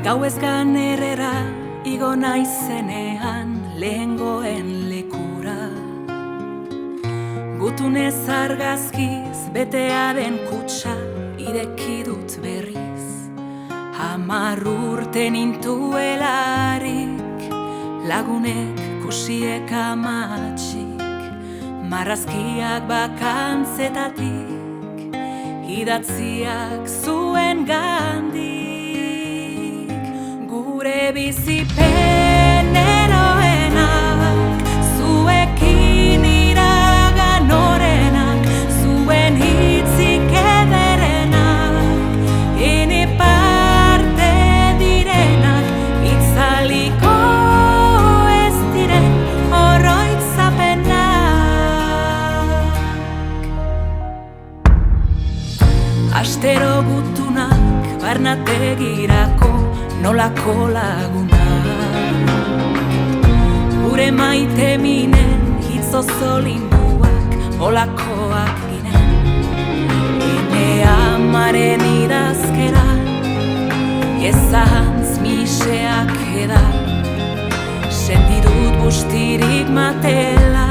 Gauezgan errera igo naizenean lehengoen lekura. Gutunez argazkiz betea den kutsa ireki dut berriz. 10 urte nintuelarik lagunek kusiek amatxik, marrazkiak bakantzetatik idatziak zuen gandik. Gure bizipen eroenak zuekin iragan orenak, zuen hitzik ederenak ene parte direnak, itzaliko ez diren oroitzapenak. Astero gutunak barnategirako nolako lagunak, gure maite minen hitzozolinduak olakoak ginen. Ene amaren idazkera ezantz miseak edan, sentidut bustirik matela